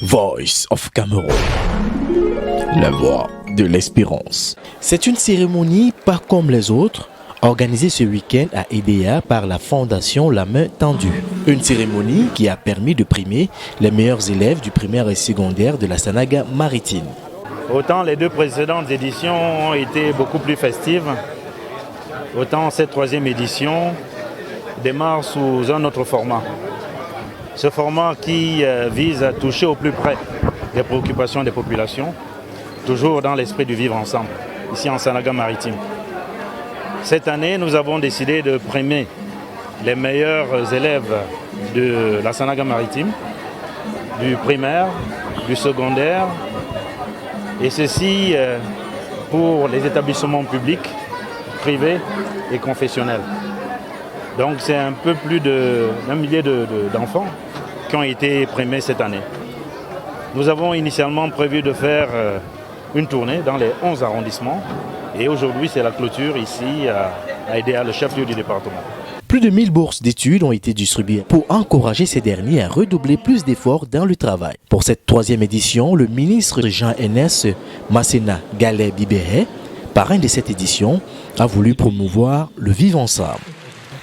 Voice of Cameroon, la voix de l'espérance. C'est une cérémonie pas comme les autres, organisée ce week-end à EDEA par la fondation La Main Tendue. Une cérémonie qui a permis de primer les meilleurs élèves du primaire et secondaire de la Sanaga maritime. Autant les deux précédentes éditions ont été beaucoup plus festives, autant cette troisième édition démarre sous un autre format. Ce format qui vise à toucher au plus près des préoccupations des populations, toujours dans l'esprit du vivre ensemble, ici en Sanaga maritime. Cette année, nous avons décidé de primer les meilleurs élèves de la Sanaga maritime, du primaire, du secondaire, et ceci pour les établissements publics, privés et confessionnels. Donc c'est un peu plus d'un millier d'enfants qui ont été primés cette année. Nous avons initialement prévu de faire une tournée dans les 11 arrondissements et aujourd'hui c'est la clôture ici à EDEA, le chef-lieu du département. Plus de 1000 bourses d'études ont été distribuées pour encourager ces derniers à redoubler plus d'efforts dans le travail. Pour cette troisième édition, le ministre Jean-Enes Masséna Gallet-Bibéret, parrain de cette édition, a voulu promouvoir le vivre ensemble.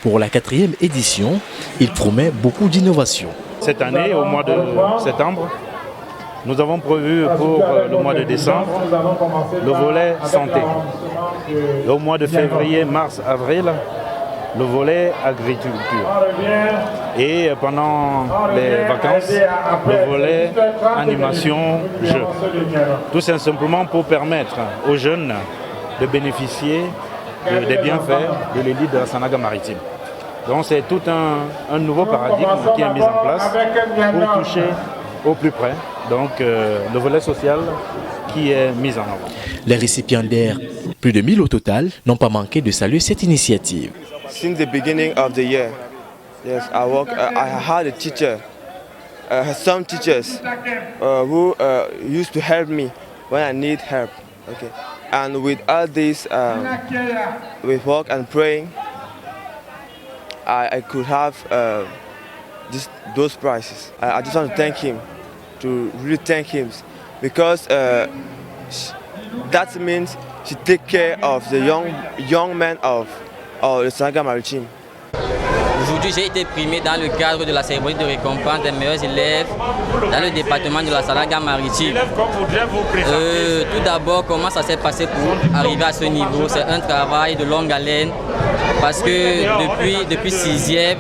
Pour la quatrième édition, il promet beaucoup d'innovations. Cette année, au mois de septembre, nous avons prévu pour le mois de décembre le volet santé. Et au mois de février, mars, avril, le volet agriculture. Et pendant les vacances, le volet animation, jeux. Tout simplement pour permettre aux jeunes de bénéficier des bienfaits de l'élite de la Sanaga maritime. Donc c'est tout un nouveau paradigme qui est mis en place pour toucher au plus près. Donc le volet social qui est mis en avant. Les récipiendaires, plus de 1000 au total, n'ont pas manqué de saluer cette initiative. Since the beginning of the year, yes, I had a teacher, some teachers who used to help me when I need help. Okay, and with all this, with work and praying, I could have those prizes. I just want to thank him, to really thank him, because that means she take care of the young men of le Sanaga maritime. Aujourd'hui, j'ai été primé dans le cadre de la cérémonie de récompense des meilleurs élèves dans le département de la Sanaga maritime. Tout d'abord, comment ça s'est passé pour arriver à ce niveau? C'est un travail de longue haleine parce que depuis 6e,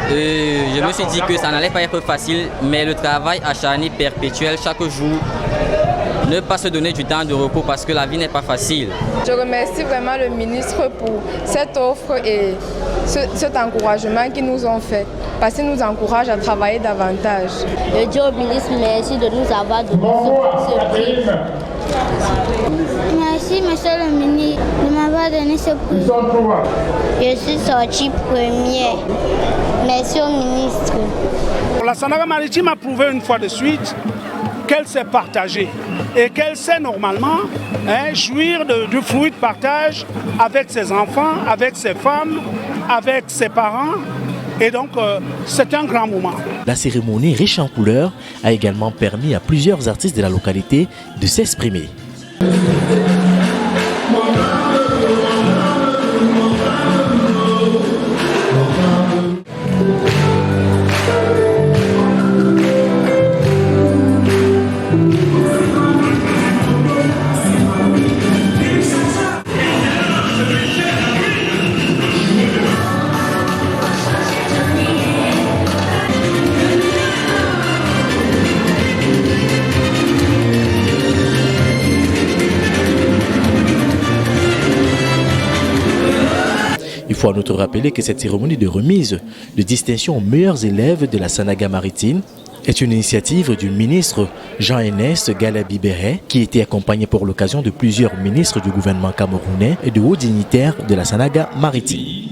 je me suis dit que ça n'allait pas être facile, mais le travail acharné perpétuel chaque jour, ne pas se donner du temps de repos parce que la vie n'est pas facile. Je remercie vraiment le ministre pour cette offre et cet encouragement qu'ils nous ont fait, parce qu'il nous encourage à travailler davantage. Je dis au ministre merci de nous avoir donné ce prix. Merci monsieur le ministre de m'avoir donné ce prix. Je suis sortie première. Merci au ministre. La Sanaga maritime a prouvé une fois de suite qu'elle s'est partagée et qu'elle sait normalement jouir du fruit de partage avec ses enfants, avec ses femmes, avec ses parents. Et donc, c'est un grand moment. La cérémonie riche en couleurs a également permis à plusieurs artistes de la localité de s'exprimer. Il faut à notre rappeler que cette cérémonie de remise de distinction aux meilleurs élèves de la Sanaga maritime est une initiative du ministre Jean-Enes Gallet-Bibéret qui était accompagné pour l'occasion de plusieurs ministres du gouvernement camerounais et de hauts dignitaires de la Sanaga maritime.